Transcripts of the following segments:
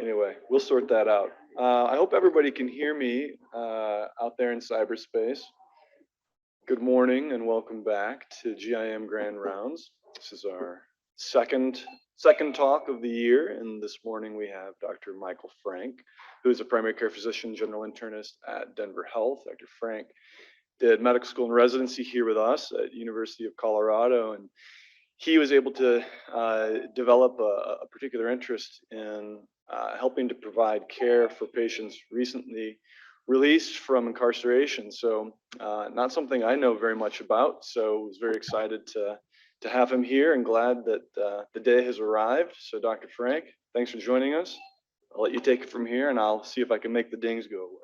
Anyway, we'll sort that out. I hope everybody can hear me out there in cyberspace. Good morning and welcome back to GIM Grand Rounds. This is our second talk of the year, and this morning we have Dr. Michael Frank, who is a primary care physician, general internist at Denver Health. Dr. Frank did medical school and residency here with us at University of Colorado, and he was able to develop a particular interest in helping to provide care for patients recently released from incarceration. So not something I know very much about. So I was very excited to have him here and glad that the day has arrived. So Dr. Frank, thanks for joining us. I'll let you take it from here and I'll see if I can make the dings go away.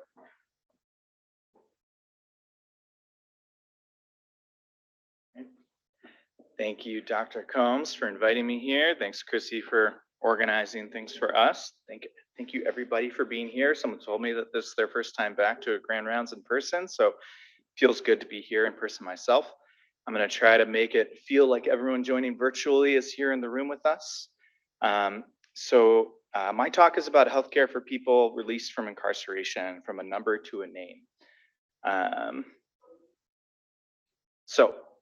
Thank you, Dr. Combs, for inviting me here. Thanks, Chrissy, for organizing things for us. Thank you, everybody, for being here. Someone told me that this is their first time back to a Grand Rounds in person, so it feels good to be here in person myself. I'm going to try to make it feel like everyone joining virtually is here in the room with us. My talk is about healthcare for people released from incarceration, from a number to a name.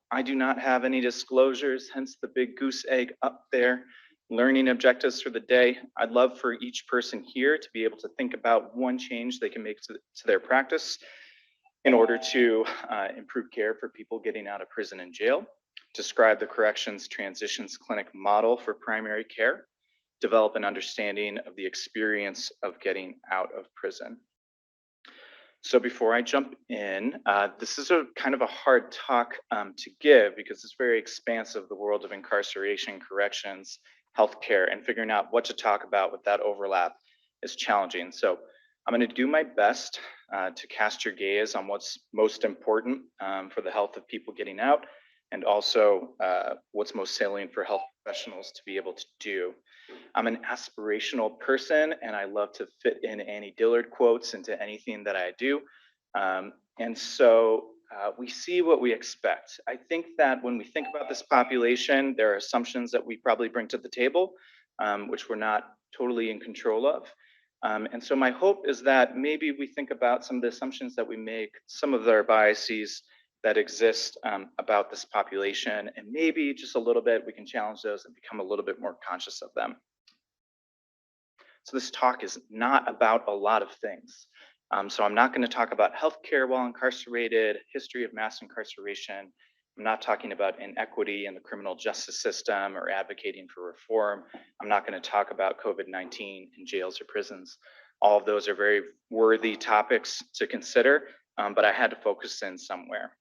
I do not have any disclosures, hence the big goose egg up there. Learning objectives for the day. I'd love for each person here to be able to think about one change they can make to their practice in order to improve care for people getting out of prison and jail. Describe the corrections transitions clinic model for primary care. Develop an understanding of the experience of getting out of prison. So before I jump in, this is a kind of a hard talk to give because it's very expansive, the world of incarceration, corrections, healthcare, and figuring out what to talk about with that overlap is challenging. So I'm going to do my best to cast your gaze on what's most important for the health of people getting out, and also what's most salient for health professionals to be able to do. I'm an aspirational person and I love to fit in Annie Dillard quotes into anything that I do. We see what we expect. I think that when we think about this population, there are assumptions that we probably bring to the table, which we're not totally in control of. And so my hope is that maybe we think about some of the assumptions that we make, some of their biases that exist about this population, and maybe just a little bit we can challenge those and become a little bit more conscious of them. So this talk is not about a lot of things. So I'm not going to talk about healthcare while incarcerated, history of mass incarceration. I'm not talking about inequity in the criminal justice system or advocating for reform. I'm not going to talk about COVID-19 in jails or prisons. All of those are very worthy topics to consider, but I had to focus in somewhere.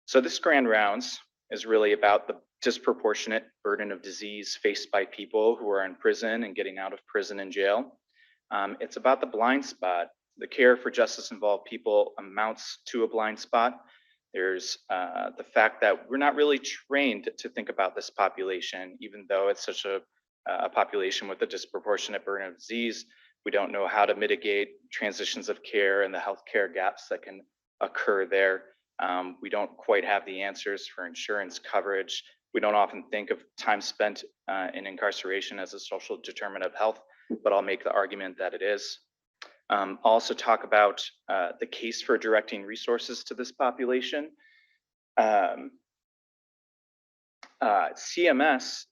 So this Grand Rounds is really about the disproportionate burden of disease faced by people who are in prison and getting out of prison and jail. It's about the blind spot. The care for justice-involved people amounts to a blind spot. There's the fact that we're not really trained to think about this population, even though it's such a population with a disproportionate burden of disease. We don't know how to mitigate transitions of care and the healthcare gaps that can occur there. We don't quite have the answers for insurance coverage. We don't often think of time spent in incarceration as a social determinant of health, but I'll make the argument that it is. I'll also talk about the case for directing resources to this population. CMS,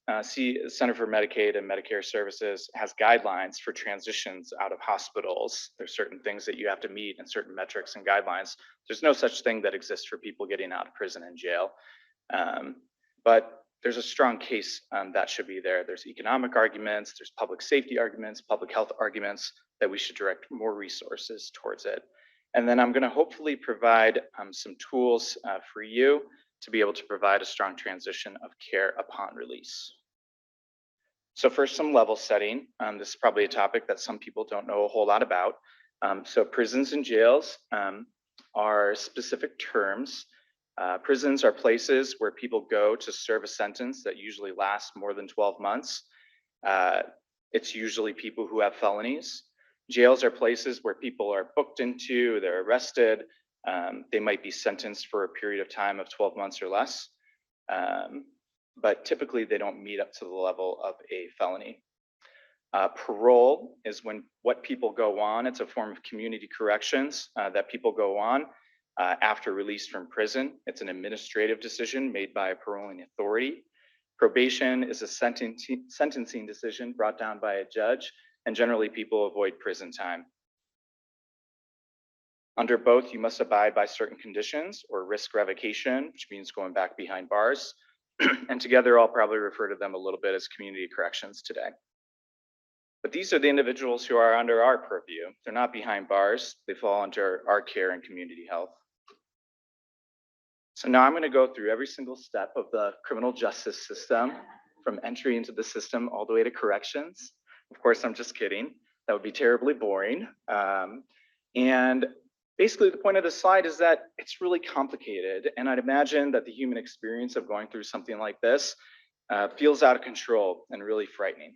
Center for Medicaid and Medicare Services, has guidelines for transitions out of hospitals. There's certain things that you have to meet and certain metrics and guidelines. There's no such thing that exists for people getting out of prison and jail. But there's a strong case that should be there. There's economic arguments, there's public safety arguments, public health arguments that we should direct more resources towards it. And then I'm going to hopefully provide some tools for you to be able to provide a strong transition of care upon release. So first, some level setting. This is probably a topic that some people don't know a whole lot about. So prisons and jails are specific terms. Prisons are places where people go to serve a sentence that usually lasts more than 12 months. It's usually people who have felonies. Jails are places where people are booked into, they're arrested, they might be sentenced for a period of time of 12 months or less, but typically they don't meet up to the level of a felony. Parole is what people go on. It's a form of community corrections that people go on after release from prison. It's an administrative decision made by a paroling authority. Probation is a sentencing decision brought down by a judge, and generally people avoid prison time. Under both, you must abide by certain conditions or risk revocation, which means going back behind bars. And together, I'll probably refer to them a little bit as community corrections today. But these are the individuals who are under our purview. They're not behind bars. They fall under our care and community health. So now I'm going to go through every single step of the criminal justice system, from entry into the system all the way to corrections. Of course, I'm just kidding. That would be terribly boring. And basically, the point of this slide is that it's really complicated. And I'd imagine that the human experience of going through something like this feels out of control and really frightening.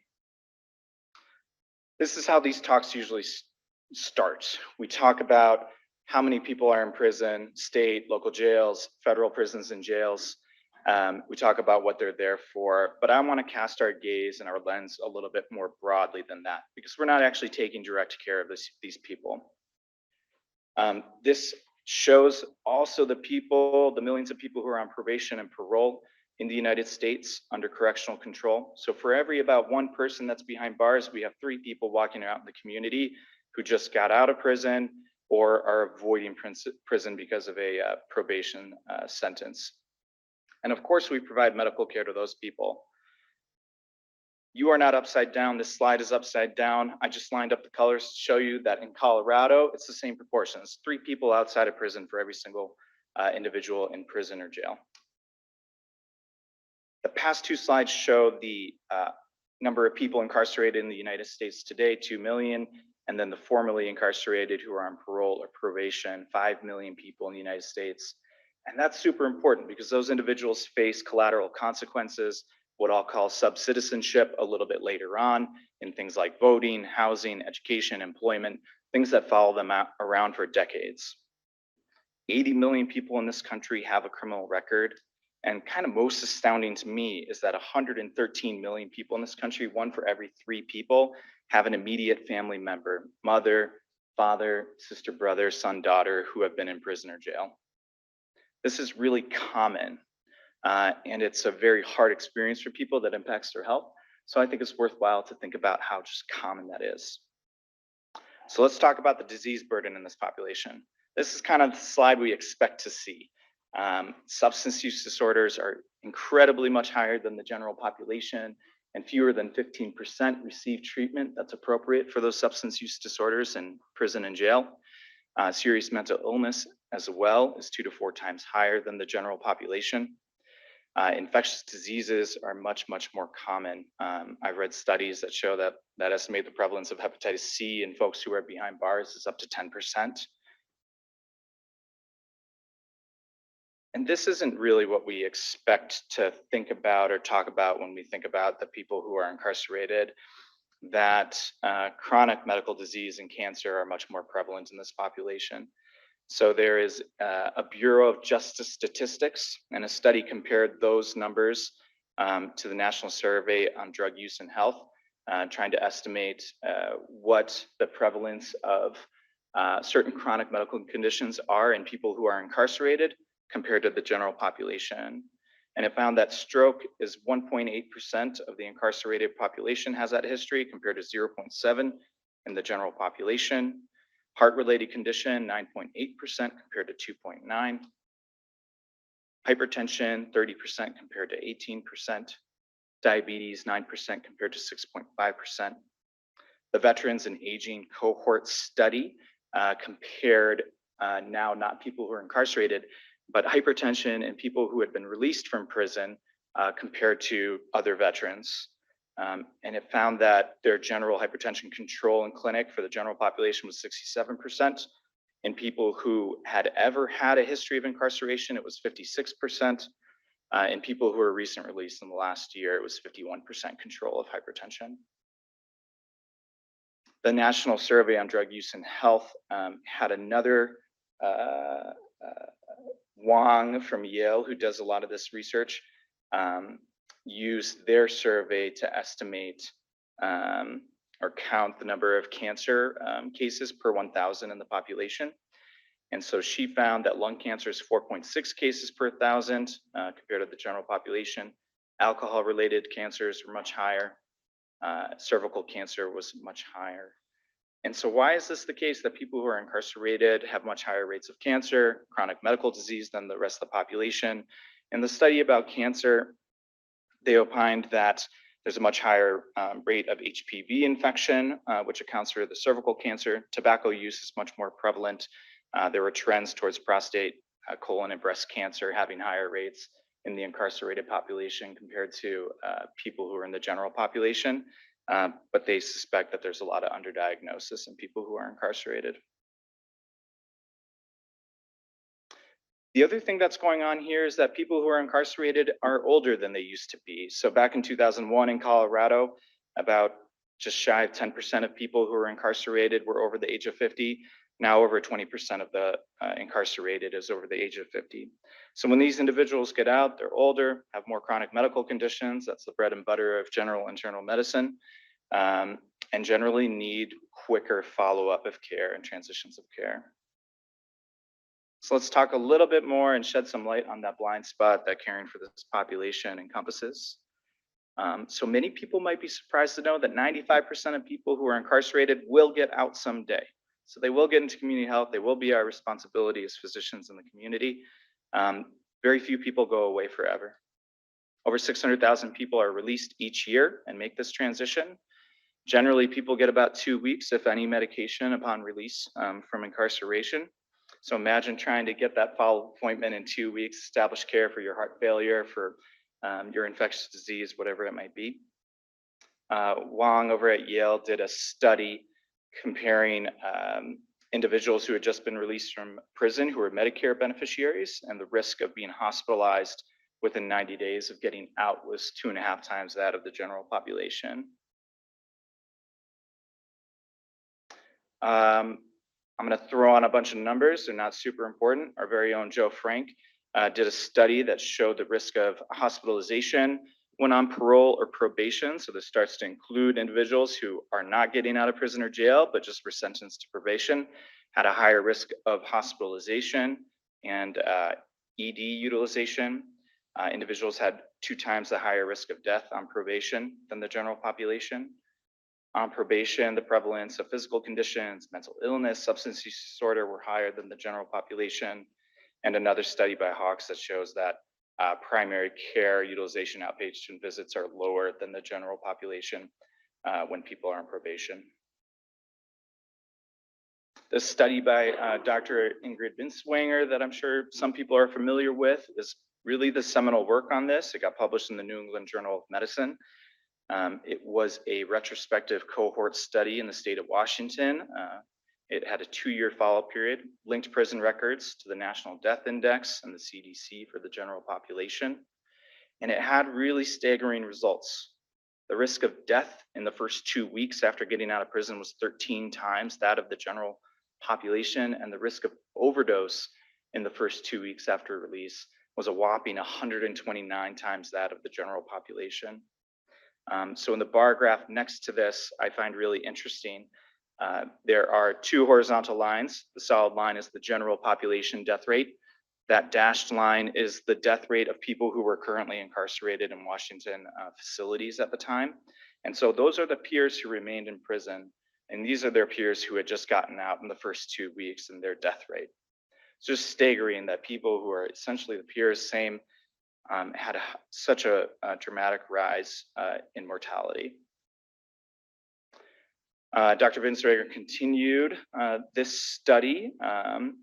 This is how these talks usually start. We talk about how many people are in prison, state, local jails, federal prisons and jails. We talk about what they're there for, but I want to cast our gaze and our lens a little bit more broadly than that, because we're not actually taking direct care of these people. This shows also the millions of people who are on probation and parole in the United States under correctional control. So for every about one person that's behind bars, we have 3 people walking out in the community who just got out of prison or are avoiding prison because of a probation sentence. And of course, we provide medical care to those people. You are not upside down. This slide is upside down. I just lined up the colors to show you that in Colorado, it's the same proportions. 3 people outside of prison for every single individual in prison or jail. The past 2 slides show the number of people incarcerated in the United States today, 2 million, and then the formerly incarcerated who are on parole or probation, 5 million people in the United States. And that's super important because those individuals face collateral consequences, what I'll call sub-citizenship, a little bit later on in things like voting, housing, education, employment, things that follow them around for decades. 80 million people in this country have a criminal record. And kind of most astounding to me is that 113 million people in this country, 1 for every 3 people, have an immediate family member, mother, father, sister, brother, son, daughter, who have been in prison or jail. This is really common, and it's a very hard experience for people that impacts their health. So I think it's worthwhile to think about how just common that is. So let's talk about the disease burden in this population. This is kind of the slide we expect to see. Substance use disorders are incredibly much higher than the general population, and fewer than 15% receive treatment that's appropriate for those substance use disorders in prison and jail. Serious mental illness as well is 2 to 4 times higher than the general population. Infectious diseases are much, much more common. I've read studies that show that estimate the prevalence of hepatitis C in folks who are behind bars is up to 10%. And this isn't really what we expect to think about or talk about when we think about the people who are incarcerated, that chronic medical disease and cancer are much more prevalent in this population. So there is a Bureau of Justice Statistics, and a study compared those numbers to the National Survey on Drug Use and Health, trying to estimate what the prevalence of certain chronic medical conditions are in people who are incarcerated compared to the general population. And it found that stroke is 1.8% of the incarcerated population has that history, compared to 0.7% in the general population. Heart-related condition, 9.8% compared to 2.9%. Hypertension, 30% compared to 18%. Diabetes, 9% compared to 6.5%. The Veterans and Aging Cohort Study compared now not people who are incarcerated, but hypertension in people who had been released from prison compared to other veterans. And it found that their general hypertension control in clinic for the general population was 67%. In people who had ever had a history of incarceration, it was 56%. In people who were recent released in the last year, it was 51% control of hypertension. The National Survey on Drug Use and Health had another Wang from Yale, who does a lot of this research, use their survey to estimate or count the number of cancer cases per 1,000 in the population. And so she found that lung cancer is 4.6 cases per 1,000 compared to the general population. Alcohol-related cancers were much higher. Cervical cancer was much higher. And so why is this the case that people who are incarcerated have much higher rates of cancer, chronic medical disease than the rest of the population? In the study about cancer, they opined that there's a much higher rate of HPV infection, which accounts for the cervical cancer. Tobacco use is much more prevalent. There were trends towards prostate, colon, and breast cancer having higher rates in the incarcerated population compared to people who are in the general population. But they suspect that there's a lot of underdiagnosis in people who are incarcerated. The other thing that's going on here is that people who are incarcerated are older than they used to be. So back in 2001 in Colorado, about just shy of 10% of people who were incarcerated were over the age of 50. Now over 20% of the incarcerated is over the age of 50. So when these individuals get out, they're older, have more chronic medical conditions, that's the bread and butter of general internal medicine, and generally need quicker follow-up of care and transitions of care. So let's talk a little bit more and shed some light on that blind spot that caring for this population encompasses. So many people might be surprised to know that 95% of people who are incarcerated will get out someday. So they will get into community health. They will be our responsibility as physicians in the community. Very few people go away forever. Over 600,000 people are released each year and make this transition. Generally, people get about 2 weeks, if any, medication upon release from incarceration. So imagine trying to get that follow-up appointment in 2 weeks, establish care for your heart failure, for your infectious disease, whatever it might be. Wong over at Yale did a study comparing individuals who had just been released from prison who were Medicare beneficiaries, and the risk of being hospitalized within 90 days of getting out was 2.5 times that of the general population. I'm going to throw on a bunch of numbers. They're not super important. Our very own Joe Frank did a study that showed the risk of hospitalization when on parole or probation. So this starts to include individuals who are not getting out of prison or jail, but just were sentenced to probation, had a higher risk of hospitalization and ED utilization. Individuals had 2 times the higher risk of death on probation than the general population. On probation, the prevalence of physical conditions, mental illness, substance use disorder were higher than the general population. And another study by Hawks that shows that primary care utilization outpatient visits are lower than the general population when people are on probation. This study by Dr. Ingrid Binswanger that I'm sure some people are familiar with is really the seminal work on this. It got published in the New England Journal of Medicine. It was a retrospective cohort study in the state of Washington. It had a 2-year follow-up period, linked prison records to the National Death Index and the CDC for the general population. And it had really staggering results. The risk of death in the first 2 weeks after getting out of prison was 13 times that of the general population, and the risk of overdose in the first 2 weeks after release was a whopping 129 times that of the general population. So in the bar graph next to this, I find really interesting. There are 2 horizontal lines. The solid line is the general population death rate. That dashed line is the death rate of people who were currently incarcerated in Washington facilities at the time. And so those are the peers who remained in prison. And these are their peers who had just gotten out in the first 2 weeks and their death rate. It's just staggering that people who are essentially the peers, same, had such a dramatic rise in mortality. Dr. Binswanger continued this study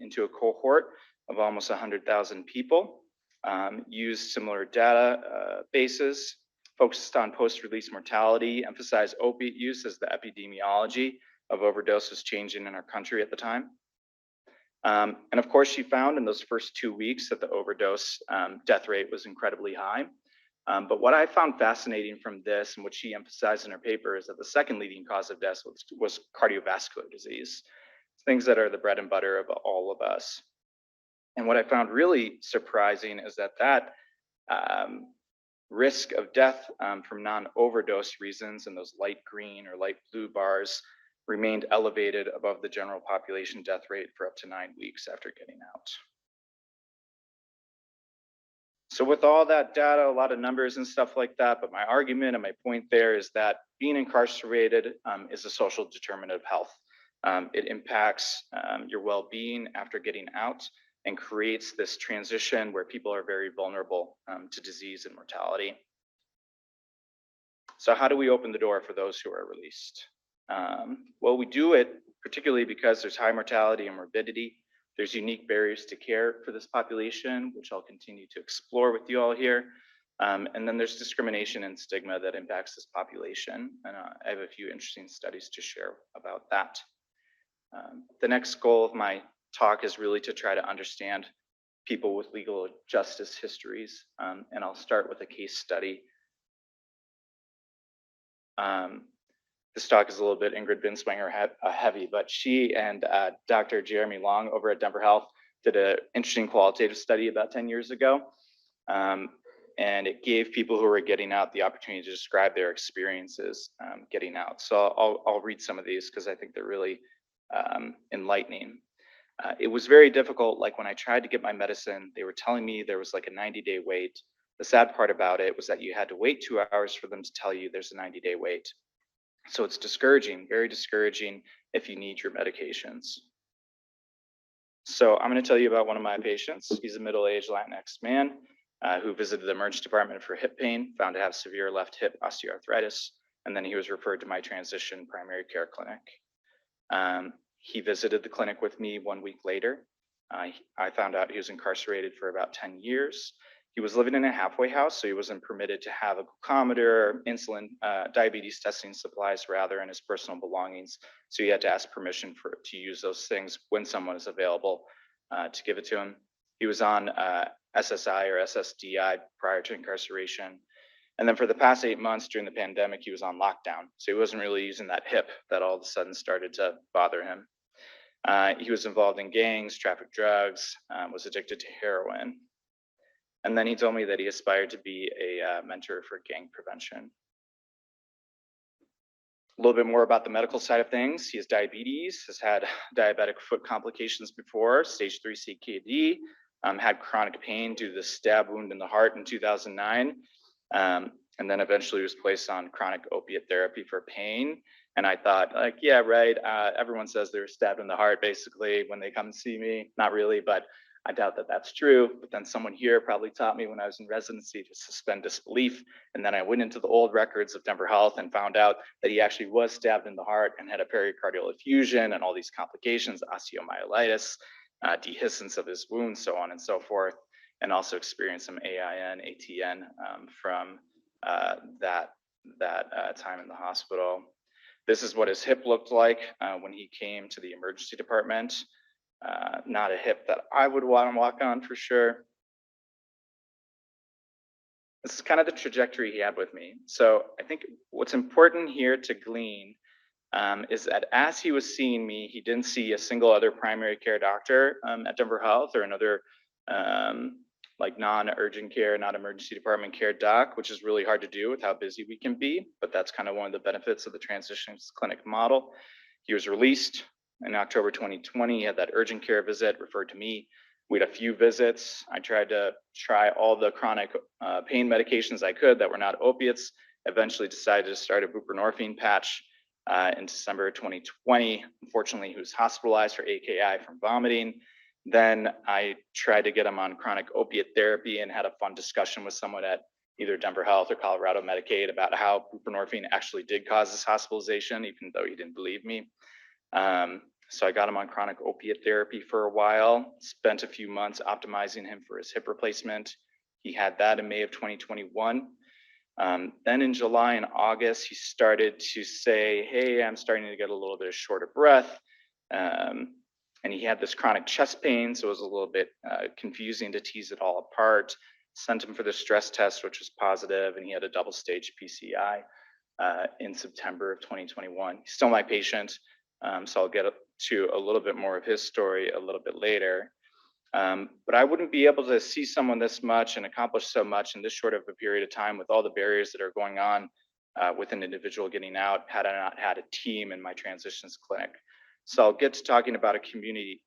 into a cohort of almost 100,000 people, used similar data bases, focused on post-release mortality, emphasized opiate use as the epidemiology of overdose was changing in our country at the time. And of course, she found in those first 2 weeks that the overdose death rate was incredibly high. But what I found fascinating from this and what she emphasized in her paper is that the second leading cause of death was cardiovascular disease, things that are the bread and butter of all of us. And what I found really surprising is that risk of death from non-overdose reasons, and those light green or light blue bars remained elevated above the general population death rate for up to 9 weeks after getting out. So with all that data, a lot of numbers and stuff like that, but my argument and my point there is that being incarcerated is a social determinant of health. It impacts your well-being after getting out and creates this transition where people are very vulnerable to disease and mortality. So how do we open the door for those who are released? Well, we do it particularly because there's high mortality and morbidity. There's unique barriers to care for this population, which I'll continue to explore with you all here. And then there's discrimination and stigma that impacts this population. And I have a few interesting studies to share about that. The next goal of my talk is really to try to understand people with legal justice histories. And I'll start with a case study. This talk is a little bit Ingrid Binswanger heavy, but she and Dr. Jeremy Long over at Denver Health did an interesting qualitative study about 10 years ago. And it gave people who were getting out the opportunity to describe their experiences getting out. So I'll read some of these because I think they're really enlightening. It was very difficult. Like when I tried to get my medicine, they were telling me there was like a 90-day wait. The sad part about it was that you had to wait 2 hours for them to tell you there's a 90-day wait. So it's discouraging, very discouraging if you need your medications. So I'm going to tell you about one of my patients. He's a middle-aged Latinx man who visited the emergency department for hip pain, found to have severe left hip osteoarthritis, and then he was referred to my transition primary care clinic. He visited the clinic with me 1 week later. I found out he was incarcerated for about 10 years. He was living in a halfway house, so he wasn't permitted to have a glucometer, insulin, diabetes testing supplies, rather, and his personal belongings. So he had to ask permission to use those things when someone is available to give it to him. He was on SSI or SSDI prior to incarceration. And then for the past 8 months during the pandemic, he was on lockdown. So he wasn't really using that hip that all of a sudden started to bother him. He was involved in gangs, trafficked drugs, was addicted to heroin. And then he told me that he aspired to be a mentor for gang prevention. A little bit more about the medical side of things. He has diabetes, has had diabetic foot complications before, stage 3 CKD, had chronic pain due to the stab wound in the heart in 2009, and then eventually was placed on chronic opiate therapy for pain. And I thought, like, yeah, right, everyone says they were stabbed in the heart basically when they come see me. Not really, but I doubt that that's true, but then someone here probably taught me when I was in residency to suspend disbelief. And then I went into the old records of Denver Health and found out that he actually was stabbed in the heart and had a pericardial effusion and all these complications, osteomyelitis, dehiscence of his wounds, so on and so forth, and also experienced some AIN, ATN from that time in the hospital. This is what his hip looked like when he came to the emergency department. Not a hip that I would want to walk on for sure. This is kind of the trajectory he had with me. So I think what's important here to glean is that as he was seeing me, he didn't see a single other primary care doctor at Denver Health or another like non-urgent care, not emergency department care doc, which is really hard to do with how busy we can be. But that's kind of one of the benefits of the transition clinic model. He was released in October 2020. He had that urgent care visit referred to me. We had a few visits. I tried to try all the chronic pain medications I could that were not opiates. Eventually decided to start a buprenorphine patch in December 2020. Unfortunately, he was hospitalized for AKI from vomiting. Then I tried to get him on chronic opiate therapy and had a fun discussion with someone at either Denver Health or Colorado Medicaid about how buprenorphine actually did cause this hospitalization, even though he didn't believe me. So I got him on chronic opiate therapy for a while, spent a few months optimizing him for his hip replacement. He had that in May of 2021. Then in July and August, he started to say, hey, I'm starting to get a little bit of short of breath. And he had this chronic chest pain, so it was a little bit confusing to tease it all apart. Sent him for the stress test, which was positive, and he had a double stage PCI in September of 2021. He's still my patient, so I'll get to a little bit more of his story a little bit later. But I wouldn't be able to see someone this much and accomplish so much in this short of a period of time with all the barriers that are going on with an individual getting out had I not had a team in my transitions clinic. So I'll get to talking about a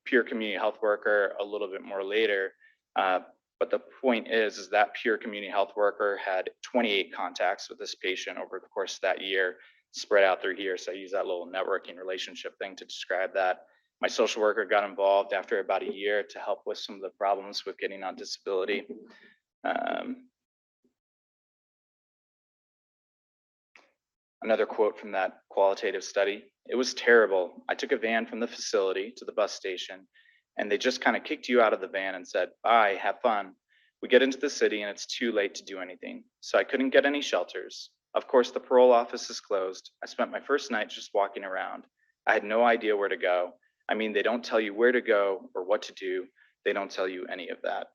peer community health worker a little bit more later. Uh, but the point is that peer community health worker had 28 contacts with this patient over the course of that year, spread out through here. So I use that little networking relationship thing to describe that. My social worker got involved after about a year to help with some of the problems with getting on disability. Another quote from that qualitative study: "It was terrible. I took a van from the facility to the bus station, and they just kind of kicked you out of the van and said, 'Bye, have fun.' We get into the city and it's too late to do anything. So I couldn't get any shelters. Of course, the parole office is closed. I spent my first night just walking around. I had no idea where to go. I mean, they don't tell you where to go or what to do. They don't tell you any of that."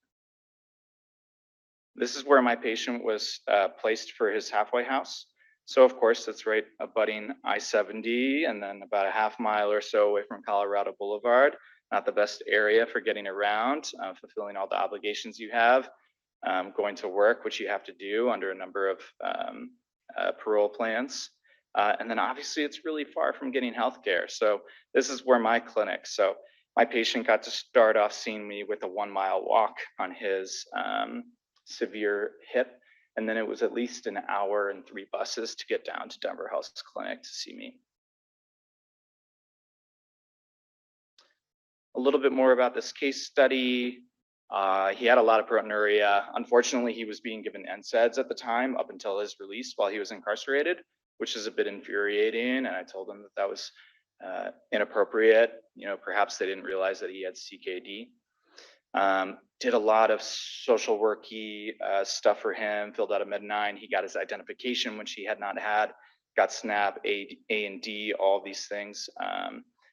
This is where my patient was placed for his halfway house. So of course, that's right abutting I-70 and then about a half mile or so away from Colorado Boulevard. Not the best area for getting around, fulfilling all the obligations you have, going to work, which you have to do under a number of parole plans. And then obviously it's really far from getting healthcare. So this is where my clinic. So my patient got to start off seeing me with a 1 mile walk on his severe hip. And then it was at least an hour and 3 buses to get down to Denver Health Clinic to see me. A little bit more about this case study. He had a lot of proteinuria. Unfortunately, he was being given NSAIDs at the time up until his release while he was incarcerated, which is a bit infuriating. And I told him that that was inappropriate. You know, perhaps they didn't realize that he had CKD. Did a lot of social worky stuff for him, filled out a Med-9. He got his identification, which he had not had, got SNAP, A and D, all these things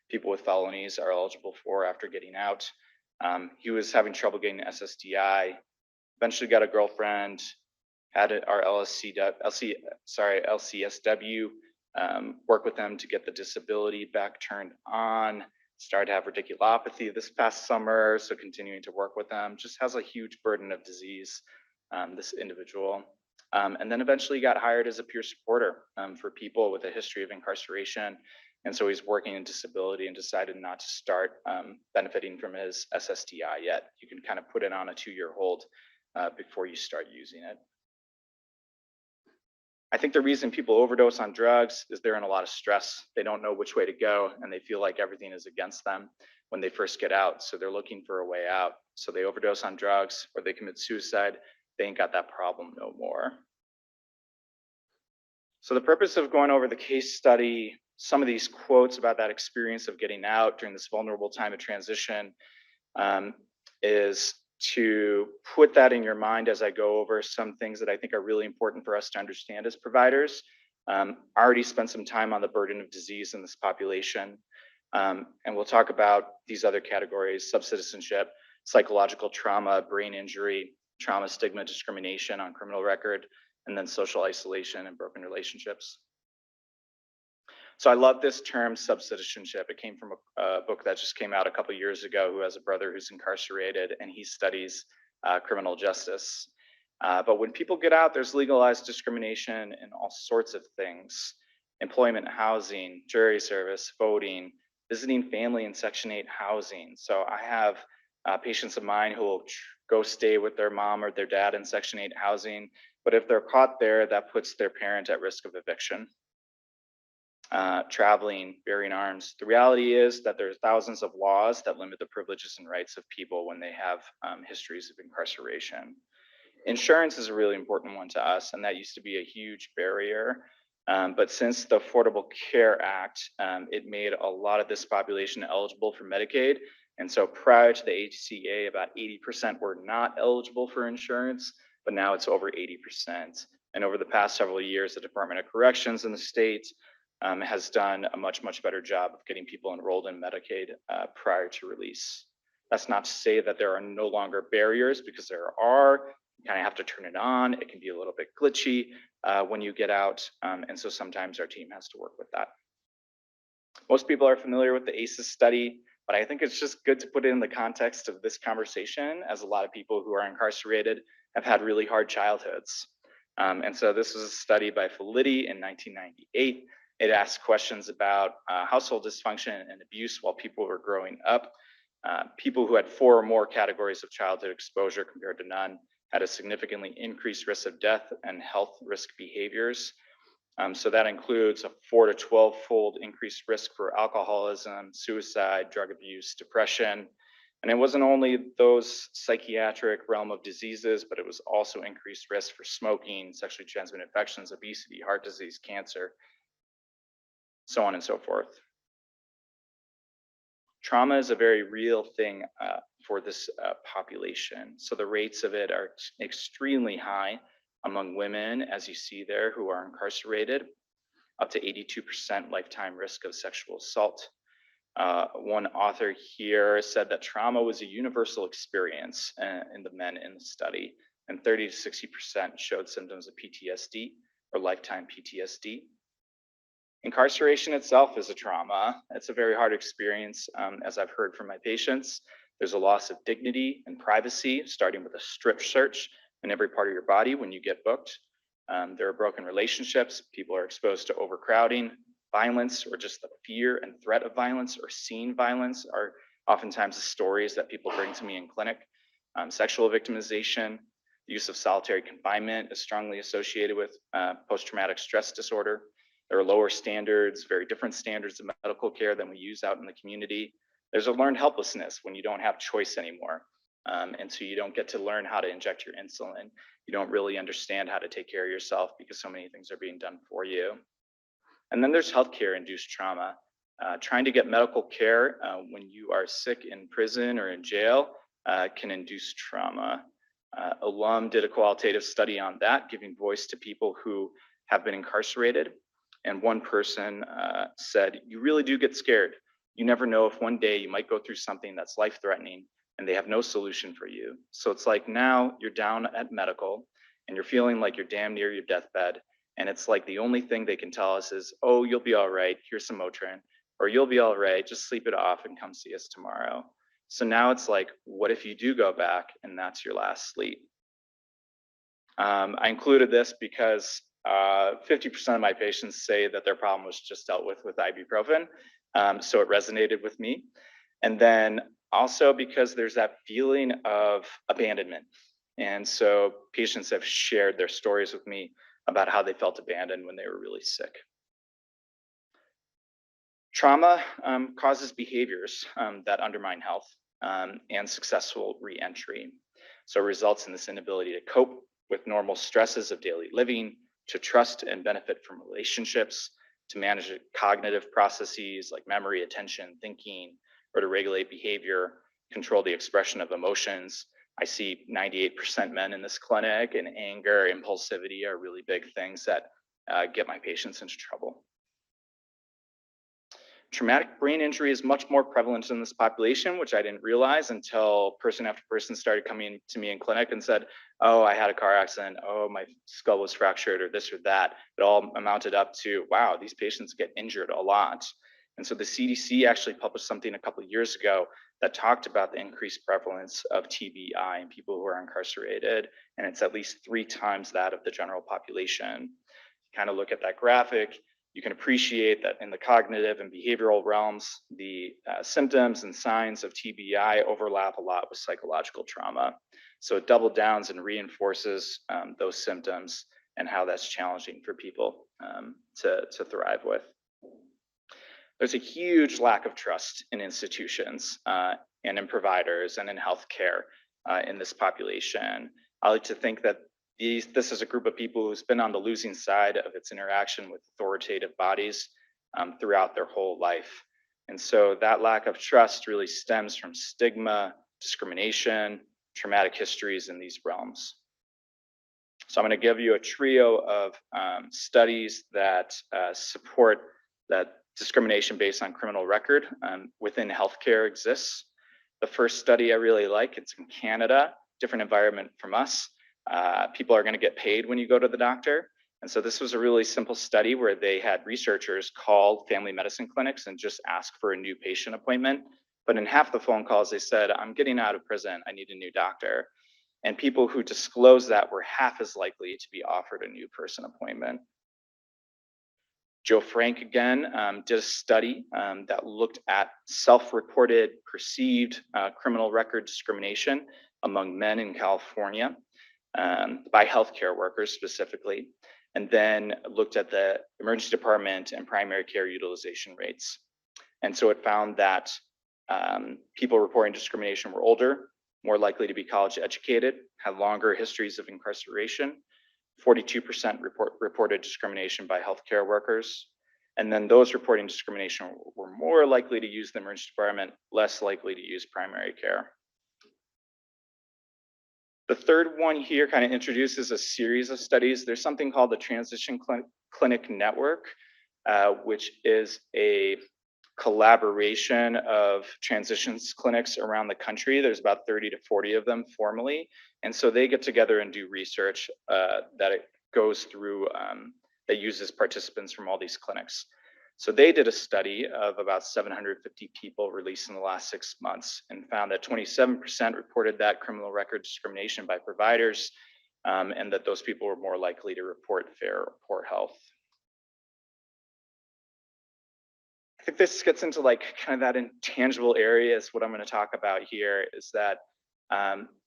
people with felonies are eligible for after getting out. He was having trouble getting SSDI, eventually got a girlfriend, had our LCSW, work with them to get the disability back turned on, started to have radiculopathy this past summer, so continuing to work with them. Just has a huge burden of disease, this individual. And then eventually got hired as a peer supporter for people with a history of incarceration. And so he's working in disability and decided not to start benefiting from his SSDI yet. You can kind of put it on a 2-year hold before you start using it. I think the reason people overdose on drugs is they're in a lot of stress. They don't know which way to go, and they feel like everything is against them when they first get out. So they're looking for a way out. So they overdose on drugs or they commit suicide. They ain't got that problem no more. So the purpose of going over the case study, some of these quotes about that experience of getting out during this vulnerable time of transition is to put that in your mind as I go over some things that I think are really important for us to understand as providers. I already spent some time on the burden of disease in this population. And we'll talk about these other categories: subcitizenship, psychological trauma, brain injury, trauma, stigma, discrimination on criminal record, and then social isolation and broken relationships. So I love this term, subcitizenship. It came from a book that just came out a couple years ago, who has a brother who's incarcerated, and he studies criminal justice. But when people get out, there's legalized discrimination in all sorts of things: employment, housing, jury service, voting, visiting family in Section 8 housing. So I have patients of mine who will go stay with their mom or their dad in Section 8 housing, but if they're caught there, that puts their parent at risk of eviction. Traveling, bearing arms. The reality is that there's thousands of laws that limit the privileges and rights of people when they have histories of incarceration. Insurance is a really important one to us, and that used to be a huge barrier. But since the Affordable Care Act, it made a lot of this population eligible for Medicaid. And so prior to the ACA, about 80% were not eligible for insurance, but now it's over 80%. And over the past several years, the Department of Corrections in the state has done a much, much better job of getting people enrolled in Medicaid prior to release. That's not to say that there are no longer barriers, because there are. You kind of have to turn it on. It can be a little bit glitchy when you get out. And so sometimes our team has to work with that. Most people are familiar with the ACEs study. but I think it's just good to put it in the context of this conversation, as a lot of people who are incarcerated have had really hard childhoods. And so this was a study by Felitti in 1998. It asked questions about household dysfunction and abuse while people were growing up. People who had 4 or more categories of childhood exposure compared to none had a significantly increased risk of death and health risk behaviors. So that includes a 4 to 12-fold increased risk for alcoholism, suicide, drug abuse, depression. And it wasn't only those psychiatric realm of diseases, but it was also increased risk for smoking, sexually transmitted infections, obesity, heart disease, cancer, so on and so forth. Trauma is a very real thing for this population. So the rates of it are extremely high among women, as you see there, who are incarcerated, up to 82% lifetime risk of sexual assault. One author here said that trauma was a universal experience in the men in the study, and 30 to 60% showed symptoms of PTSD or lifetime PTSD. Incarceration itself is a trauma. It's a very hard experience, as I've heard from my patients. There's a loss of dignity and privacy, starting with a strip search in every part of your body when you get booked. There are broken relationships. People are exposed to overcrowding, violence, or just the fear and threat of violence, or seeing violence are oftentimes the stories that people bring to me in clinic. Sexual victimization, the use of solitary confinement is strongly associated with post-traumatic stress disorder. There are lower standards, very different standards of medical care than we use out in the community. There's a learned helplessness when you don't have choice anymore. And so you don't get to learn how to inject your insulin. You don't really understand how to take care of yourself because so many things are being done for you. And then there's healthcare induced trauma. Trying to get medical care when you are sick in prison or in jail can induce trauma. Alum did a qualitative study on that, giving voice to people who have been incarcerated. And one person said, you really do get scared. You never know if one day you might go through something that's life-threatening and they have no solution for you. So it's like now you're down at medical and you're feeling like you're damn near your deathbed. And it's like the only thing they can tell us is, oh, you'll be all right, here's some Motrin, or you'll be all right, just sleep it off and come see us tomorrow. So now it's like, what if you do go back and that's your last sleep? I included this because 50% of my patients say that their problem was just dealt with ibuprofen. So it resonated with me. And then also because there's that feeling of abandonment. And so patients have shared their stories with me about how they felt abandoned when they were really sick. Trauma causes behaviors that undermine health and successful reentry. So it results in this inability to cope with normal stresses of daily living, to trust and benefit from relationships, to manage cognitive processes like memory, attention, thinking, or to regulate behavior, control the expression of emotions. I see 98% men in this clinic, and anger, impulsivity are really big things that get my patients into trouble. Traumatic brain injury is much more prevalent in this population, which I didn't realize until person after person started coming to me in clinic and said, oh, I had a car accident, oh, my skull was fractured, or this or that. It all amounted up to, wow, these patients get injured a lot. And so the CDC actually published something a couple of years ago that talked about the increased prevalence of TBI in people who are incarcerated, and it's at least 3 times that of the general population. Kind of look at that graphic, you can appreciate that in the cognitive and behavioral realms, the symptoms and signs of TBI overlap a lot with psychological trauma. So it double downs and reinforces those symptoms and how that's challenging for people to thrive with. There's a huge lack of trust in institutions and in providers and in healthcare in this population. I like to think that this is a group of people who's been on the losing side of its interaction with authoritative bodies throughout their whole life. And so that lack of trust really stems from stigma, discrimination, traumatic histories in these realms. So I'm going to give you a trio of studies that support that discrimination based on criminal record within healthcare exists. The first study I really like, it's in Canada, different environment from us. People are going to get paid when you go to the doctor. And so this was a really simple study where they had researchers call family medicine clinics and just ask for a new patient appointment. But in half the phone calls, they said, I'm getting out of prison, I need a new doctor. And people who disclosed that were half as likely to be offered a new person appointment. Joe Frank again did a study that looked at self-reported perceived criminal record discrimination among men in California by healthcare workers specifically, and then looked at the emergency department and primary care utilization rates. And so it found that people reporting discrimination were older, more likely to be college educated, had longer histories of incarceration. 42% reported discrimination by healthcare workers. And then those reporting discrimination were more likely to use the emergency department, less likely to use primary care. The third one here kind of introduces a series of studies. There's something called the Transition Clinic Network, which is a collaboration of transitions clinics around the country. There's about 30 to 40 of them formally. And so they get together and do research that it goes through that uses participants from all these clinics. So they did a study of about 750 people released in the last 6 months and found that 27% reported that criminal record discrimination by providers, and that those people were more likely to report fair or poor health. I think this gets into like kind of that intangible area is what I'm going to talk about here is that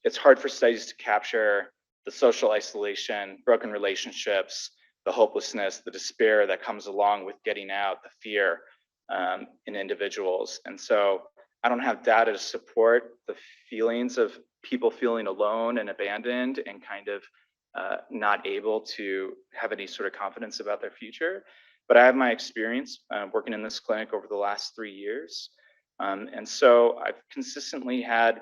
it's hard for studies to capture the social isolation, broken relationships, the hopelessness, the despair that comes along with getting out, the fear in individuals. And so I don't have data to support the feelings of people feeling alone and abandoned and kind of not able to have any sort of confidence about their future. But I have my experience working in this clinic over the last 3 years. And so I've consistently had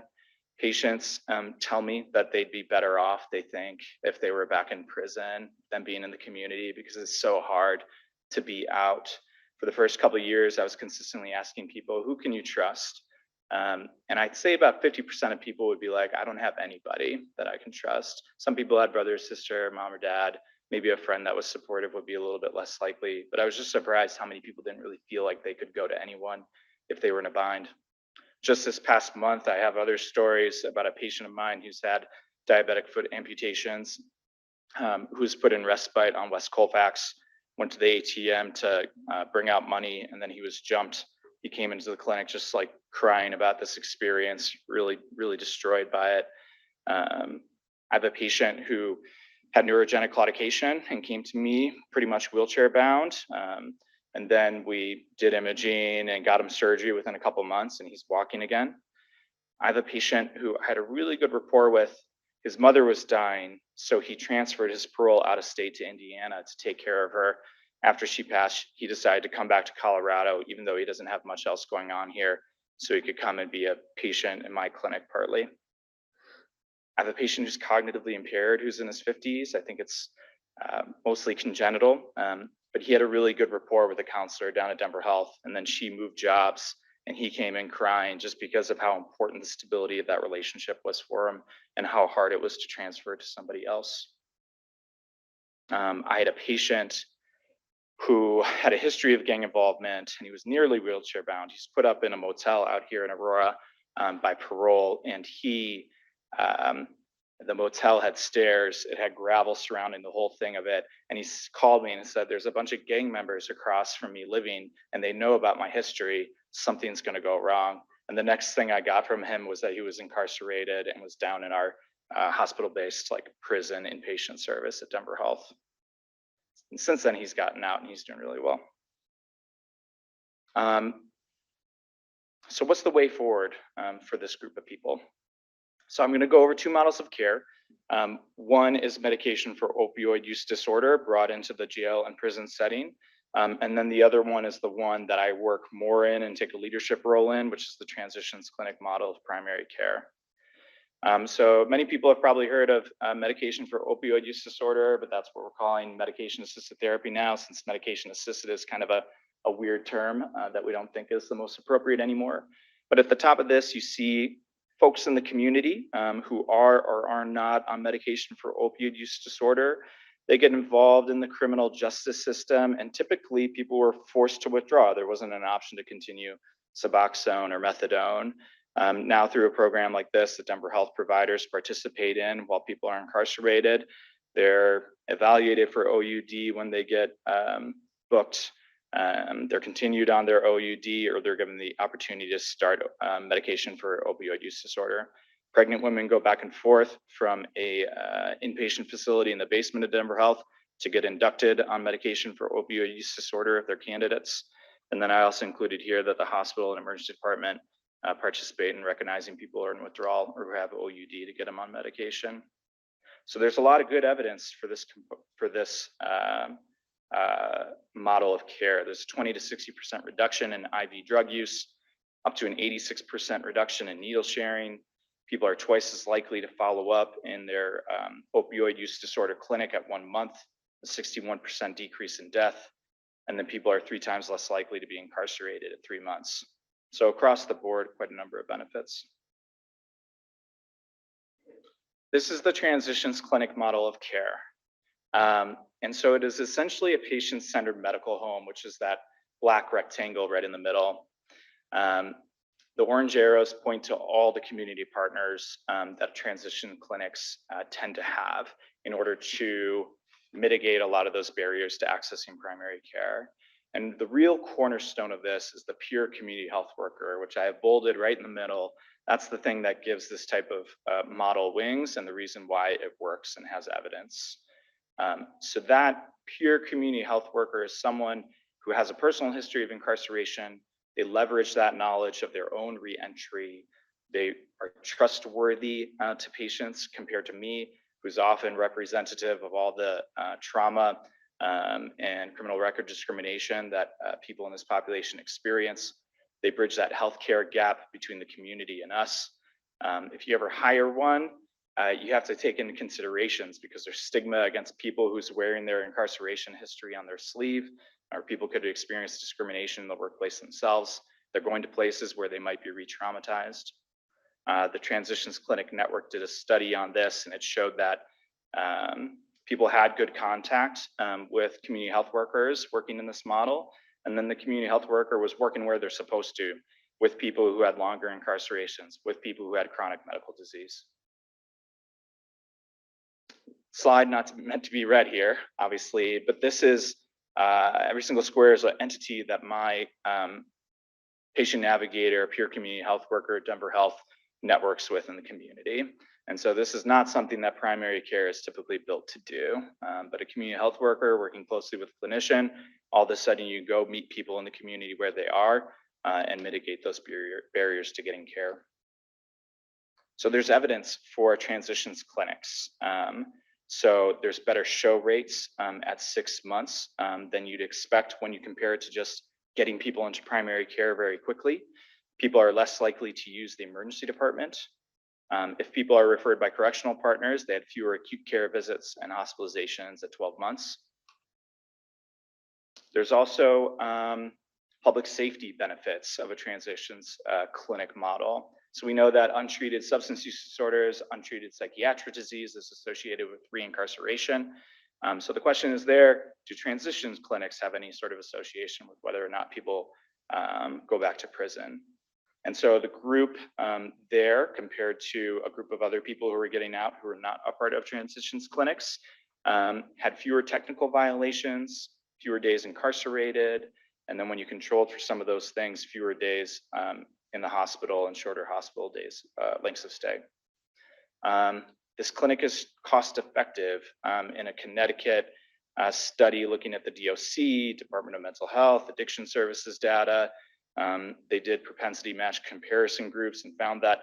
patients tell me that they'd be better off, they think, if they were back in prison than being in the community because it's so hard to be out. For the first couple of years, I was consistently asking people, who can you trust? And I'd say about 50% of people would be like, I don't have anybody that I can trust. Some people had brother, sister, mom or dad. Maybe a friend that was supportive would be a little bit less likely, but I was just surprised how many people didn't really feel like they could go to anyone if they were in a bind. Just this past month, I have other stories about a patient of mine who's had diabetic foot amputations, who's put in respite on West Colfax, went to the ATM to bring out money, and then he was jumped. He came into the clinic just like crying about this experience, really, really destroyed by it. I have a patient who had neurogenic claudication and came to me pretty much wheelchair bound. And then we did imaging and got him surgery within a couple months and he's walking again. I have a patient who I had a really good rapport with. His mother was dying, so he transferred his parole out of state to Indiana to take care of her. After she passed, he decided to come back to Colorado, even though he doesn't have much else going on here, so he could come and be a patient in my clinic partly. I have a patient who's cognitively impaired, who's in his 50s. I think it's mostly congenital, but he had a really good rapport with a counselor down at Denver Health, and then she moved jobs, and he came in crying just because of how important the stability of that relationship was for him and how hard it was to transfer to somebody else. I had a patient who had a history of gang involvement, and he was nearly wheelchair bound. He's put up in a motel out here in Aurora by parole, and the motel had stairs, it had gravel surrounding the whole thing of it. And he called me and said, there's a bunch of gang members across from me living and they know about my history, something's gonna go wrong. And the next thing I got from him was that he was incarcerated and was down in our hospital-based like prison inpatient service at Denver Health. And since then he's gotten out and he's doing really well. So what's the way forward for this group of people? So I'm going to go over 2 models of care. One is medication for opioid use disorder brought into the jail and prison setting. And then the other one is the one that I work more in and take a leadership role in, which is the transitions clinic model of primary care. So many people have probably heard of medication for opioid use disorder, but that's what we're calling medication assisted therapy now, since medication assisted is kind of a weird term that we don't think is the most appropriate anymore. But at the top of this, you see folks in the community who are or are not on medication for opioid use disorder. They get involved in the criminal justice system, and typically people were forced to withdraw. There wasn't an option to continue Suboxone or methadone. Now through a program like this, the Denver health providers participate in while people are incarcerated. They're evaluated for OUD when they get booked. They're continued on their OUD, or they're given the opportunity to start medication for opioid use disorder. Pregnant women go back and forth from a inpatient facility in the basement of Denver Health to get inducted on medication for opioid use disorder if they're candidates. And then I also included here that the hospital and emergency department participate in recognizing people who are in withdrawal or who have OUD to get them on medication. So there's a lot of good evidence for this model of care. There's 20 to 60% reduction in IV drug use, up to an 86% reduction in needle sharing. People are twice as likely to follow up in their opioid use disorder clinic at 1 month, a 61% decrease in death, and then people are 3 times less likely to be incarcerated at 3 months. So across the board, quite a number of benefits. This is the transitions clinic model of care. And so it is essentially a patient-centered medical home, which is that black rectangle right in the middle. The orange arrows point to all the community partners that transition clinics tend to have in order to mitigate a lot of those barriers to accessing primary care. And the real cornerstone of this is the peer community health worker, which I have bolded right in the middle. That's the thing that gives this type of model wings and the reason why it works and has evidence. So that peer community health worker is someone who has a personal history of incarceration. They leverage that knowledge of their own reentry. They are trustworthy to patients compared to me, who's often representative of all the trauma and criminal record discrimination that people in this population experience. They bridge that healthcare gap between the community and us. If you ever hire one, you have to take into considerations because there's stigma against people who's wearing their incarceration history on their sleeve, or people could experience discrimination in the workplace themselves. They're going to places where they might be re-traumatized. The Transitions Clinic Network did a study on this, and it showed that people had good contact with community health workers working in this model, and then the community health worker was working where they're supposed to, with people who had longer incarcerations, with people who had chronic medical disease. Slide not meant to be read here, obviously, but this is every single square is an entity that my patient navigator, peer community health worker, Denver Health networks with in the community. And so this is not something that primary care is typically built to do, but a community health worker working closely with a clinician, all of a sudden you go meet people in the community where they are and mitigate those barriers to getting care. So there's evidence for transitions clinics. So there's better show rates at 6 months than you'd expect when you compare it to just getting people into primary care very quickly. People are less likely to use the emergency department. If people are referred by correctional partners, they had fewer acute care visits and hospitalizations at 12 months. There's also public safety benefits of a transitions clinic model. So we know that untreated substance use disorders, untreated psychiatric disease is associated with reincarceration. So the question is there, do transitions clinics have any sort of association with whether or not people go back to prison? And so the group there compared to a group of other people who were getting out who were not a part of transitions clinics had fewer technical violations, fewer days incarcerated, and then when you controlled for some of those things, fewer days in the hospital and shorter hospital days, lengths of stay. This clinic is cost effective. In a Connecticut study looking at the DOC, Department of Mental Health, Addiction Services data, they did propensity match comparison groups and found that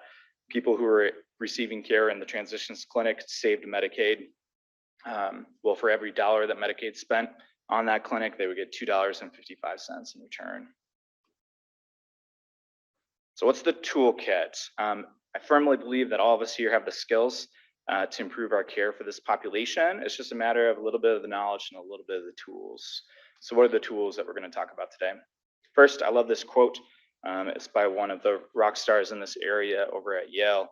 people who were receiving care in the transitions clinic saved Medicaid. Well, for every dollar that Medicaid spent on that clinic, they would get $2.55 in return. So what's the toolkit? I firmly believe that all of us here have the skills to improve our care for this population. It's just a matter of a little bit of the knowledge and a little bit of the tools. So what are the tools that we're going to talk about today? First, I love this quote. It's by one of the rock stars in this area over at Yale.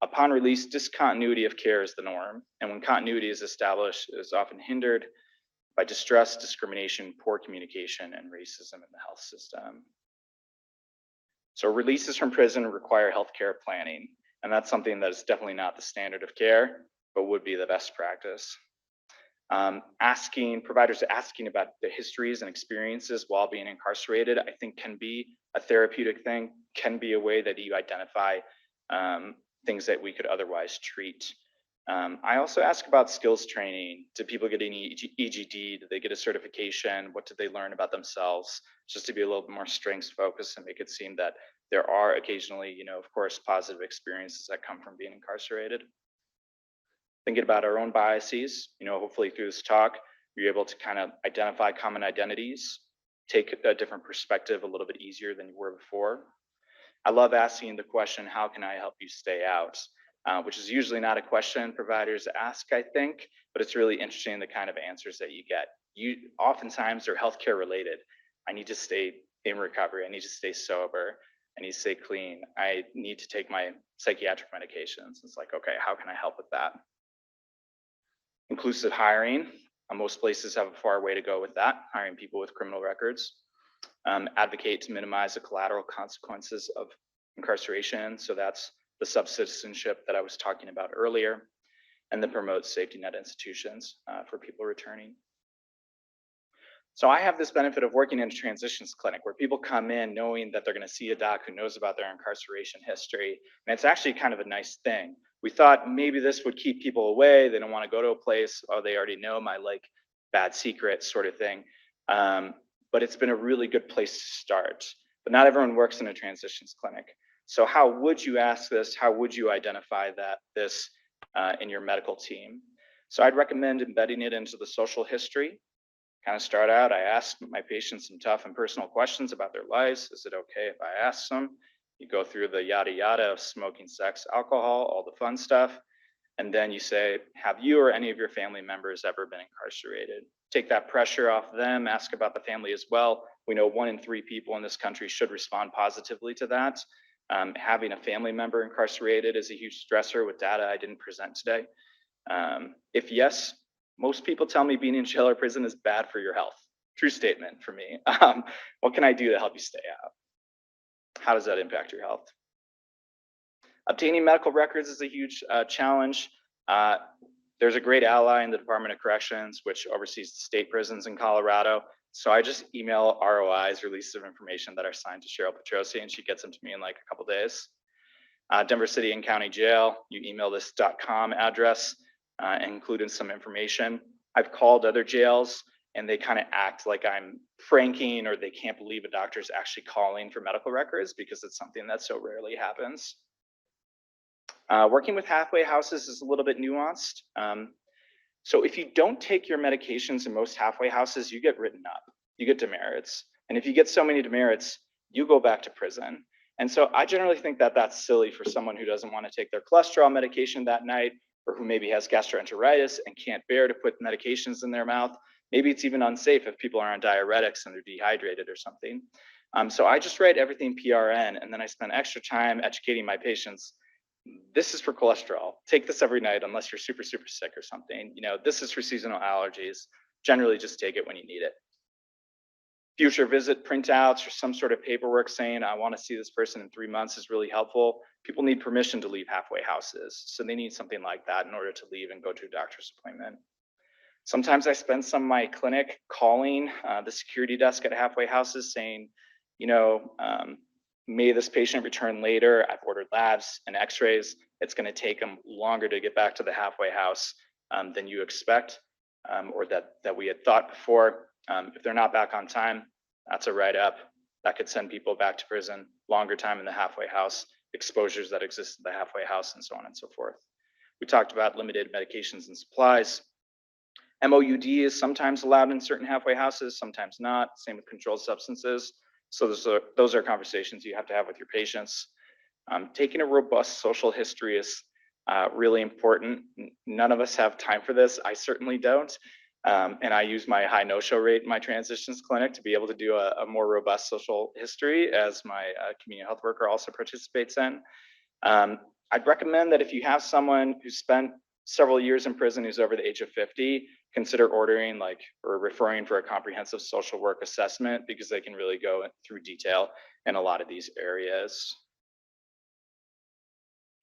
Upon release, discontinuity of care is the norm. And when continuity is established, it is often hindered by distrust, discrimination, poor communication, and racism in the health system. So releases from prison require healthcare planning, and that's something that is definitely not the standard of care, but would be the best practice. Providers asking about the histories and experiences while being incarcerated, I think can be a therapeutic thing, can be a way that you identify things that we could otherwise treat. I also ask about skills training. Did people get any EGD? Did they get a certification? What did they learn about themselves? Just to be a little bit more strengths focused and make it seem that there are occasionally, of course, positive experiences that come from being incarcerated. Thinking about our own biases, hopefully through this talk, you're able to kind of identify common identities, take a different perspective a little bit easier than you were before. I love asking the question, how can I help you stay out? Which is usually not a question providers ask, I think, but it's really interesting the kind of answers that you get. Oftentimes they're healthcare related. I need to stay in recovery. I need to stay sober. I need to stay clean. I need to take my psychiatric medications. It's like, okay, how can I help with that? Inclusive hiring. Most places have a far way to go with that, hiring people with criminal records. Advocate to minimize the collateral consequences of incarceration. So that's the subcitizenship that I was talking about earlier, and then promote safety net institutions for people returning. So I have this benefit of working in a transitions clinic where people come in knowing that they're going to see a doc who knows about their incarceration history. And it's actually kind of a nice thing. We thought maybe this would keep people away. They don't want to go to a place, or they already know my bad secret sort of thing. But it's been a really good place to start. But not everyone works in a transitions clinic. So how would you ask this? How would you identify this in your medical team? So I'd recommend embedding it into the social history. Kind of start out, I ask my patients some tough and personal questions about their lives. Is it okay if I ask them? You go through the yada yada of smoking, sex, alcohol, all the fun stuff. And then you say, have you or any of your family members ever been incarcerated? Take that pressure off them, ask about the family as well. We know 1 in 3 people in this country should respond positively to that. Having a family member incarcerated is a huge stressor with data I didn't present today. If yes, most people tell me being in jail or prison is bad for your health. True statement for me. What can I do to help you stay out? How does that impact your health? Obtaining medical records is a huge challenge. There's a great ally in the Department of Corrections, which oversees the state prisons in Colorado. So I just email ROIs, releases of information that are signed to Cheryl Petrosi, and she gets them to me in like a couple days. Denver City and County Jail, you email this .com address and include in some information. I've called other jails and they kind of act like I'm pranking, or they can't believe a doctor's actually calling for medical records because it's something that so rarely happens. Working with halfway houses is a little bit nuanced. So if you don't take your medications in most halfway houses, you get written up, you get demerits. And if you get so many demerits, you go back to prison. And so I generally think that that's silly for someone who doesn't want to take their cholesterol medication that night, or who maybe has gastroenteritis and can't bear to put medications in their mouth. Maybe it's even unsafe if people are on diuretics and they're dehydrated or something. So I just write everything PRN, and then I spend extra time educating my patients. This is for cholesterol. Take this every night unless you're super, super sick or something. This is for seasonal allergies. Generally, just take it when you need it. Future visit printouts or some sort of paperwork saying, I want to see this person in 3 months is really helpful. People need permission to leave halfway houses. So they need something like that in order to leave and go to a doctor's appointment. Sometimes I spend some of my clinic calling the security desk at halfway houses saying, may this patient return later? I've ordered labs and x-rays. It's going to take them longer to get back to the halfway house than you expect, or that we had thought before. If they're not back on time, that's a write-up. That could send people back to prison, longer time in the halfway house, exposures that exist in the halfway house, and so on and so forth. We talked about limited medications and supplies. MOUD is sometimes allowed in certain halfway houses, sometimes not. Same with controlled substances. So those are conversations you have to have with your patients. Taking a robust social history is really important. None of us have time for this. I certainly don't. And I use my high no-show rate in my transitions clinic to be able to do a more robust social history, as my community health worker also participates in. I'd recommend that if you have someone who spent several years in prison who's over the age of 50, consider ordering or referring for a comprehensive social work assessment, because they can really go through detail in a lot of these areas.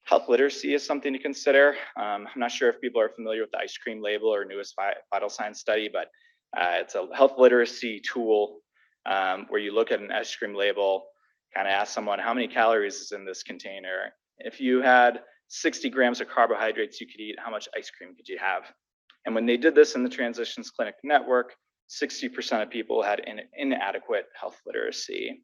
Health literacy is something to consider. I'm not sure if people are familiar with the ice cream label or newest vital signs study, but it's a health literacy tool where you look at an ice cream label, kind of ask someone how many calories is in this container. If you had 60 grams of carbohydrates you could eat, how much ice cream could you have? And when they did this in the Transitions Clinic Network, 60% of people had inadequate health literacy.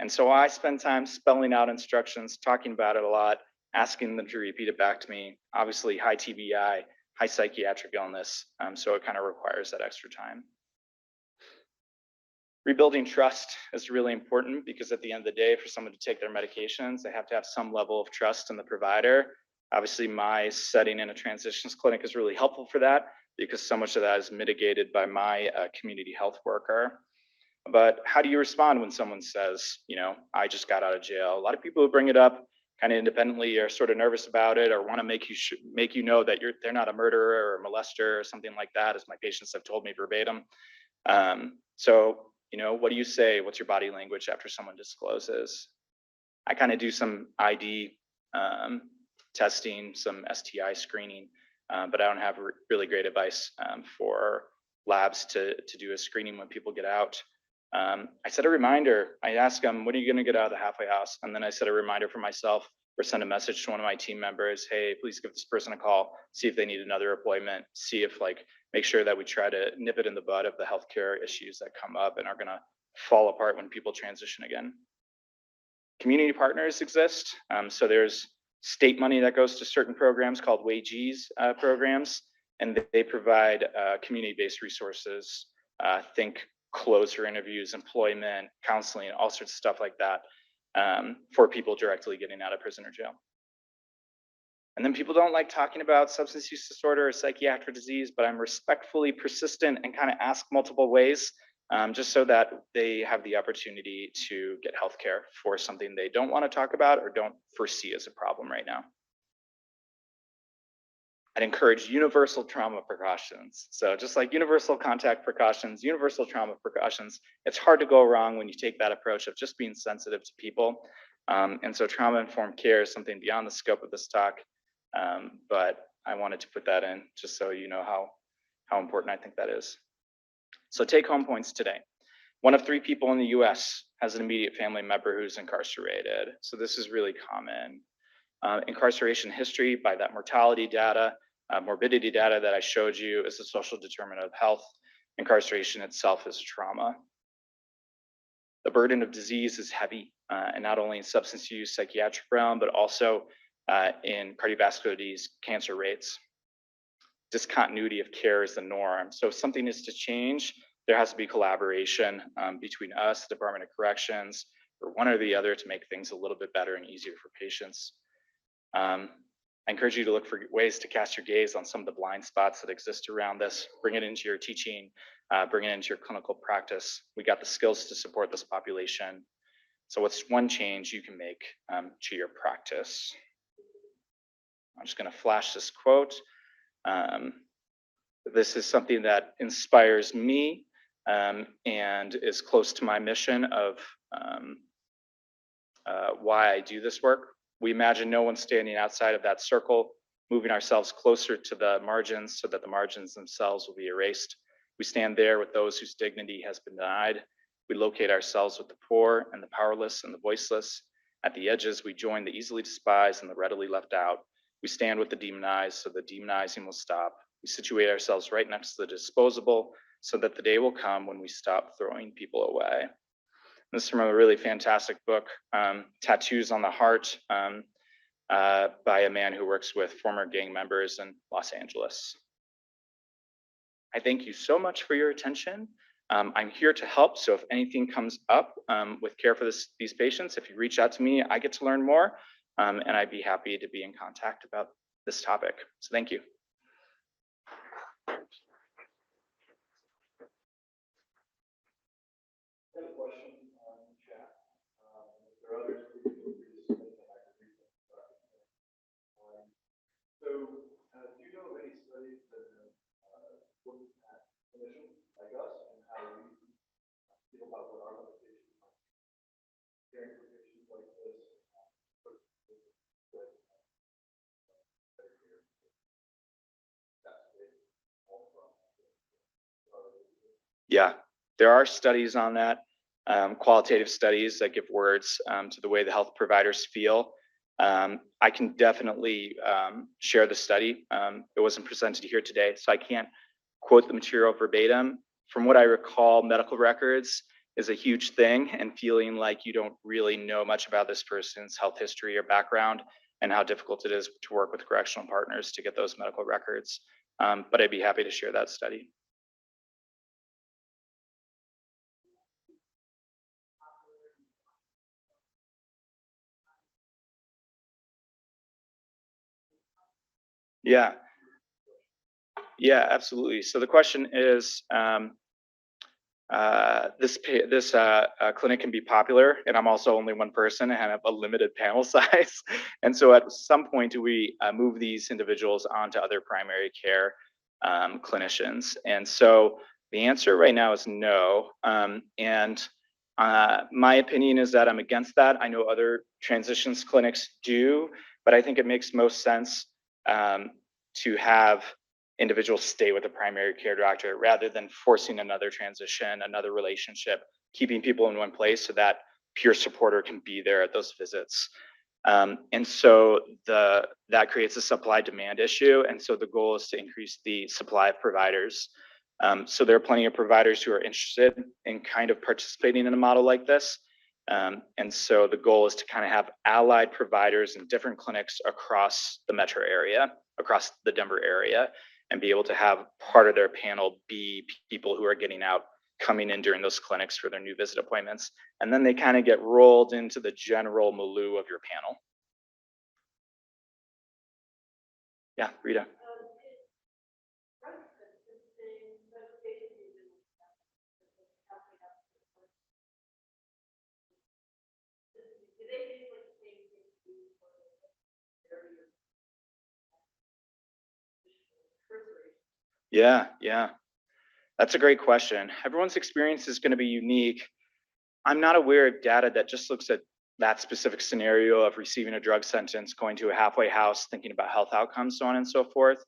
And so I spend time spelling out instructions, talking about it a lot, asking them to repeat it back to me. Obviously, high TBI, high psychiatric illness, so it kind of requires that extra time. Rebuilding trust is really important, because at the end of the day, for someone to take their medications, they have to have some level of trust in the provider. Obviously, my setting in a transitions clinic is really helpful for that, because so much of that is mitigated by my community health worker. But how do you respond when someone says, I just got out of jail? A lot of people who bring it up kind of independently are sort of nervous about it, or want to make you know that they're not a murderer or a molester or something like that, as my patients have told me verbatim. So, what do you say? What's your body language after someone discloses? I kind of do some ID testing, some STI screening, but I don't have really great advice for labs to do a screening when people get out. I set a reminder. I ask them, when are you going to get out of the halfway house? And then I set a reminder for myself, or send a message to one of my team members. Hey, please give this person a call. See if they need another appointment. See if make sure that we try to nip it in the bud of the healthcare issues that come up and are going to fall apart when people transition again. Community partners exist. So there's state money that goes to certain programs called WAGES programs, and they provide community-based resources. Think closer interviews, employment, counseling, all sorts of stuff like that for people directly getting out of prison or jail. And then people don't like talking about substance use disorder or psychiatric disease, but I'm respectfully persistent and kind of ask multiple ways, just so that they have the opportunity to get healthcare for something they don't want to talk about or don't foresee as a problem right now. I'd encourage universal trauma precautions. So just like universal contact precautions, universal trauma precautions, it's hard to go wrong when you take that approach of just being sensitive to people. And so trauma-informed care is something beyond the scope of this talk, but I wanted to put that in just so you know how important I think that is. So take-home points today. 1 of 3 people in the US has an immediate family member who's incarcerated. So this is really common. Incarceration history, by that mortality data, morbidity data that I showed you, is a social determinant of health. Incarceration itself is a trauma. The burden of disease is heavy, and not only in substance use, psychiatric realm, but also in cardiovascular disease, cancer rates. Discontinuity of care is the norm. So if something is to change, there has to be collaboration between us, the Department of Corrections, or one or the other to make things a little bit better and easier for patients. I encourage you to look for ways to cast your gaze on some of the blind spots that exist around this. Bring it into your teaching, bring it into your clinical practice. We got the skills to support this population. So what's one change you can make to your practice? I'm just going to flash this quote. This is something that inspires me and is close to my mission of why I do this work. We imagine no one standing outside of that circle, moving ourselves closer to the margins so that the margins themselves will be erased. We stand there with those whose dignity has been denied. We locate ourselves with the poor and the powerless and the voiceless. At the edges, we join the easily despised and the readily left out. We stand with the demonized so the demonizing will stop. We situate ourselves right next to the disposable so that the day will come when we stop throwing people away. This is from a really fantastic book, Tattoos on the Heart, by a man who works with former gang members in Los Angeles. I thank you so much for your attention. I'm here to help, so if anything comes up with care for these patients, if you reach out to me, I get to learn more, and I'd be happy to be in contact about this topic. So thank you. So, do you know of any studies that have looked Yeah, there are studies on that, qualitative studies that give words to the way the health providers feel. I can definitely share the study. It wasn't presented here today, so I can't quote the material verbatim. From what I recall, medical records is a huge thing, and feeling like you don't really know much about this person's health history or background, and how difficult it is to work with correctional partners to get those medical records. But I'd be happy to share that study. Yeah, yeah, absolutely. So the question is, this clinic can be popular, and I'm also only one person and have a limited panel size. And so at some point, do we move these individuals onto other primary care clinicians? And so the answer right now is no. And my opinion is that I'm against that. I know other transitions clinics do, but I think it makes most sense to have individuals stay with a primary care doctor rather than forcing another transition, another relationship, keeping people in one place so that peer supporter can be there at those visits. And so that creates a supply demand issue. And so the goal is to increase the supply of providers. So there are plenty of providers who are interested in kind of participating in a model like this. And so the goal is to kind of have allied providers in different clinics across the metro area, across the Denver area, and be able to have part of their panel be people who are getting out, coming in during those clinics for their new visit appointments. And then they kind of get rolled into the general milieu of your panel. Yeah, Rita. Yeah, yeah. That's a great question. Everyone's experience is going to be unique. I'm not aware of data that just looks at that specific scenario of receiving a drug sentence, going to a halfway house, thinking about health outcomes, so on and so forth.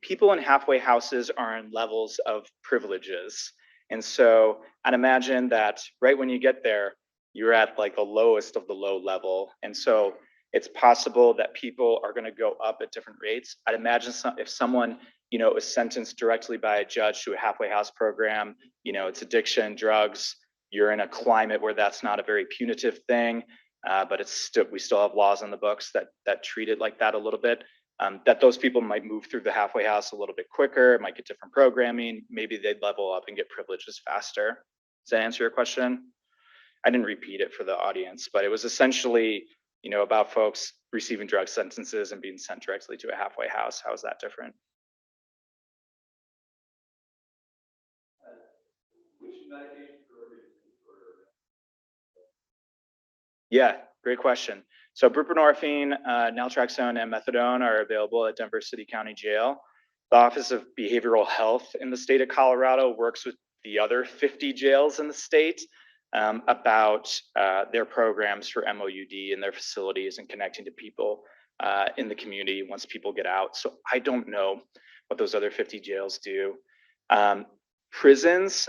People in halfway houses are in levels of privileges. And so I'd imagine that right when you get there, you're at like the lowest of the low level. And so it's possible that people are going to go up at different rates. I'd imagine if someone, is sentenced directly by a judge to a halfway house program, it's addiction, drugs, you're in a climate where that's not a very punitive thing, but we still have laws on the books that treat it like that a little bit. That those people might move through the halfway house a little bit quicker, might get different programming, maybe they'd level up and get privileges faster. Does that answer your question? I didn't repeat it for the audience, but it was essentially, about folks receiving drug sentences and being sent directly to a halfway house. How is that different? Yeah, great question. So buprenorphine, naltrexone, and methadone are available at Denver City County Jail. The Office of Behavioral Health in the state of Colorado works with the other 50 jails in the state about their programs for MOUD in their facilities and connecting to people in the community once people get out. So I don't know what those other 50 jails do. Prisons,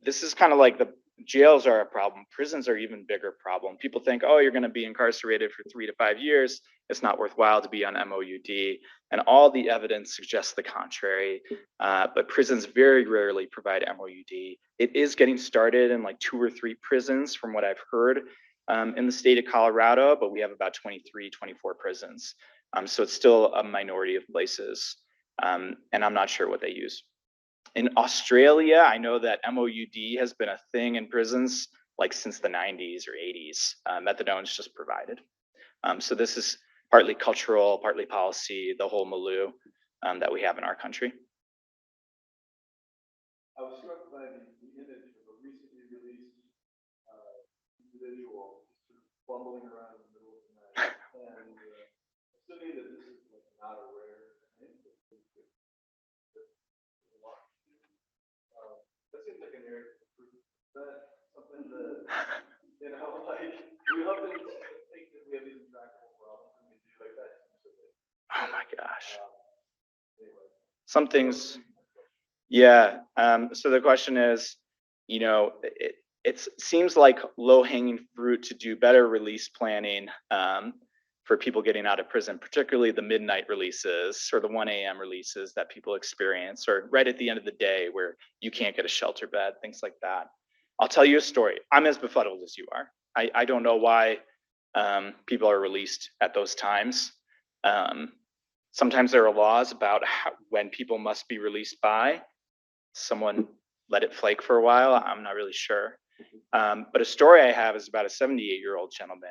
this is kind of like the jails are a problem. Prisons are even bigger problem. People think, oh, you're going to be incarcerated for 3 to 5 years. It's not worthwhile to be on MOUD. And all the evidence suggests the contrary. But prisons very rarely provide MOUD. It is getting started in like 2 or 3 prisons from what I've heard in the state of Colorado, but we have about 23, 24 prisons. So it's still a minority of places. And I'm not sure what they use. In Australia, I know that MOUD has been a thing in prisons like since the 90s or 80s. Methadone is just provided. So this is partly cultural, partly policy, the whole milieu that we have in our country. I was struck by the image of a recently released individual sort of bumbling around in the middle of the night. And assuming that this is like not a rare thing, that seems like an area of improvement. That something that, like we often think that we have these intractable problems and we do like that. Oh my gosh. Anyway. Some things, Yeah. So the question is, it seems like low hanging fruit to do better release planning for people getting out of prison, particularly the midnight releases or the 1 a.m. releases that people experience, or right at the end of the day where you can't get a shelter bed, things like that. I'll tell you a story. I'm as befuddled as you are. I don't know why people are released at those times. Um, Sometimes there are laws about when people must be released by. Someone let it flake for a while. I'm not really sure. But a story I have is about a 78-year-old gentleman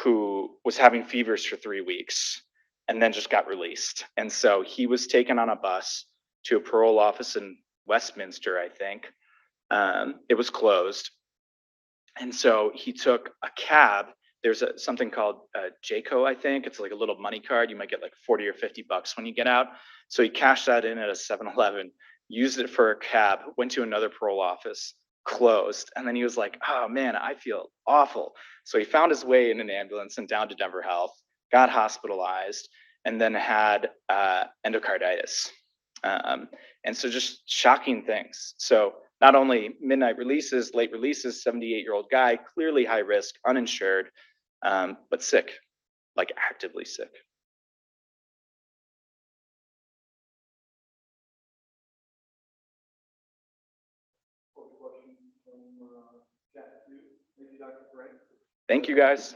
who was having fevers for 3 weeks and then just got released. And so he was taken on a bus to a parole office in Westminster, I think. It was closed. And so he took a cab. There's something called JCO, I think. It's like a little money card. You might get like 40 or 50 bucks when you get out. So he cashed that in at a 7-Eleven, used it for a cab, went to another parole office, closed. And then he was like, oh man, I feel awful. So he found his way in an ambulance and down to Denver Health, got hospitalized, and then had endocarditis. Um, and so just shocking things. So not only midnight releases, late releases, 78-year-old guy, clearly high risk, uninsured, but sick, like actively sick. Thank you, guys.